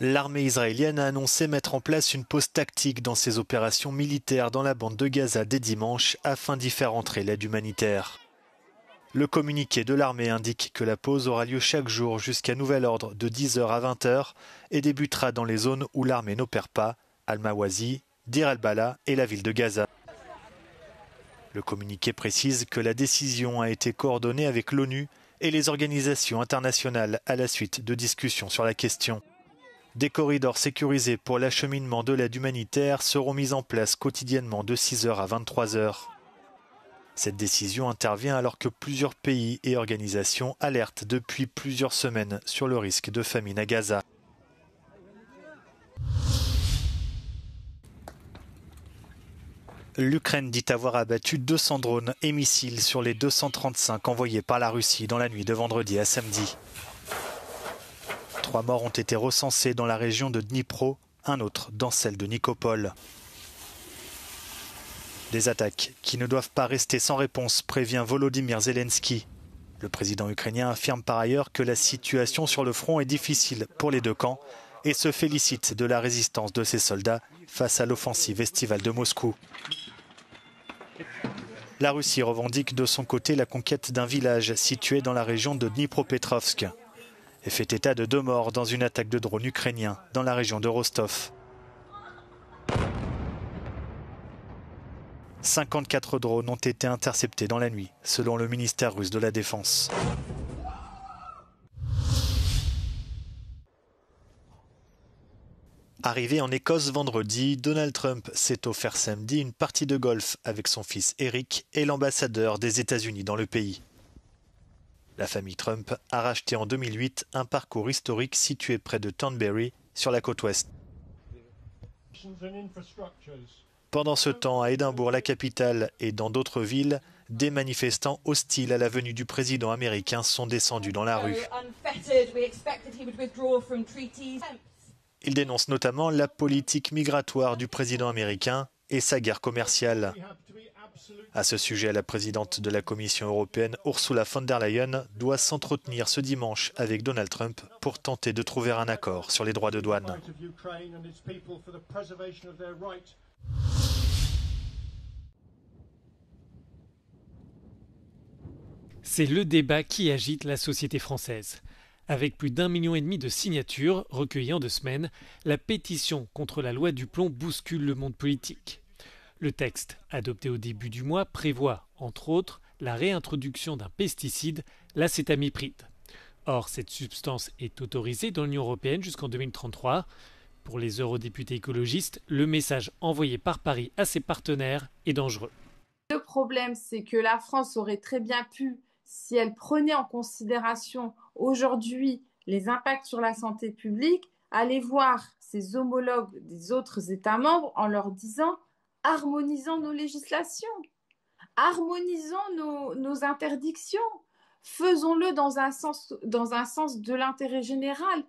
L'armée israélienne a annoncé mettre en place une pause tactique dans ses opérations militaires dans la bande de Gaza dès dimanche afin d'y faire entrer l'aide humanitaire. Le communiqué de l'armée indique que la pause aura lieu chaque jour jusqu'à nouvel ordre de 10h à 20h et débutera dans les zones où l'armée n'opère pas, Al-Mawazi, Dir al-Bala et la ville de Gaza. Le communiqué précise que la décision a été coordonnée avec l'ONU et les organisations internationales à la suite de discussions sur la question. Des corridors sécurisés pour l'acheminement de l'aide humanitaire seront mis en place quotidiennement de 6h à 23h. Cette décision intervient alors que plusieurs pays et organisations alertent depuis plusieurs semaines sur le risque de famine à Gaza. L'Ukraine dit avoir abattu 200 drones et missiles sur les 235 envoyés par la Russie dans la nuit de vendredi à samedi. 3 morts ont été recensés dans la région de Dnipro, un autre dans celle de Nikopol. Des attaques qui ne doivent pas rester sans réponse, prévient Volodymyr Zelensky. Le président ukrainien affirme par ailleurs que la situation sur le front est difficile pour les deux camps et se félicite de la résistance de ses soldats face à l'offensive estivale de Moscou. La Russie revendique de son côté la conquête d'un village situé dans la région de Dnipropetrovsk et fait état de 2 morts dans une attaque de drone ukrainien dans la région de Rostov. 54 drones ont été interceptés dans la nuit, selon le ministère russe de la Défense. Arrivé en Écosse vendredi, Donald Trump s'est offert samedi une partie de golf avec son fils Eric et l'ambassadeur des États-Unis dans le pays. La famille Trump a racheté en 2008 un parcours historique situé près de Thornbury, sur la côte ouest. Pendant ce temps, à Édimbourg, la capitale, et dans d'autres villes, des manifestants hostiles à la venue du président américain sont descendus dans la rue. Ils dénoncent notamment la politique migratoire du président américain et sa guerre commerciale. À ce sujet, la présidente de la Commission européenne, Ursula von der Leyen, doit s'entretenir ce dimanche avec Donald Trump pour tenter de trouver un accord sur les droits de douane. C'est le débat qui agite la société française. Avec plus d'1,5 million de signatures recueillies en 2 semaines, la pétition contre la loi du plomb bouscule le monde politique. Le texte, adopté au début du mois, prévoit, entre autres, la réintroduction d'un pesticide, l'acétamipride. Or, cette substance est autorisée dans l'Union européenne jusqu'en 2033. Pour les eurodéputés écologistes, le message envoyé par Paris à ses partenaires est dangereux. Le problème, c'est que la France aurait très bien pu, si elle prenait en considération aujourd'hui les impacts sur la santé publique, aller voir ses homologues des autres États membres en leur disant « harmonisons nos législations, harmonisons nos interdictions, faisons-le dans un sens de l'intérêt général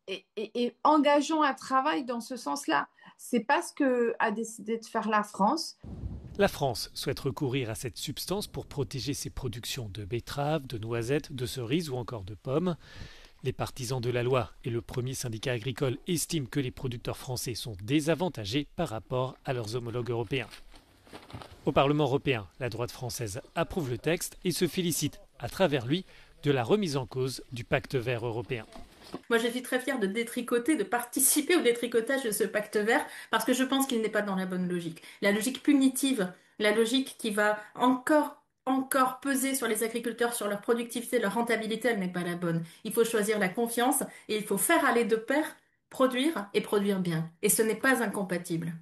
et engageons un travail dans ce sens-là ». C'est pas ce qu'a décidé de faire la France. La France souhaite recourir à cette substance pour protéger ses productions de betteraves, de noisettes, de cerises ou encore de pommes. Les partisans de la loi et le premier syndicat agricole estiment que les producteurs français sont désavantagés par rapport à leurs homologues européens. Au Parlement européen, la droite française approuve le texte et se félicite, à travers lui, de la remise en cause du pacte vert européen. Moi, je suis très fière de participer au détricotage de ce pacte vert, parce que je pense qu'il n'est pas dans la bonne logique. La logique punitive, la logique qui va encore peser sur les agriculteurs, sur leur productivité, leur rentabilité, elle n'est pas la bonne. Il faut choisir la confiance et il faut faire aller de pair, produire et produire bien. Et ce n'est pas incompatible.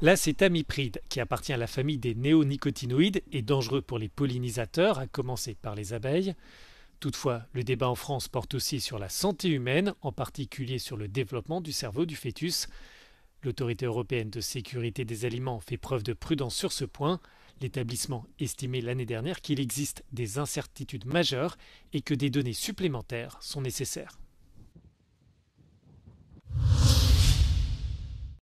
L'acétamipride, qui appartient à la famille des néonicotinoïdes, est dangereux pour les pollinisateurs, à commencer par les abeilles. Toutefois, le débat en France porte aussi sur la santé humaine, en particulier sur le développement du cerveau du fœtus. L'Autorité européenne de sécurité des aliments fait preuve de prudence sur ce point. L'établissement estimait l'année dernière qu'il existe des incertitudes majeures et que des données supplémentaires sont nécessaires.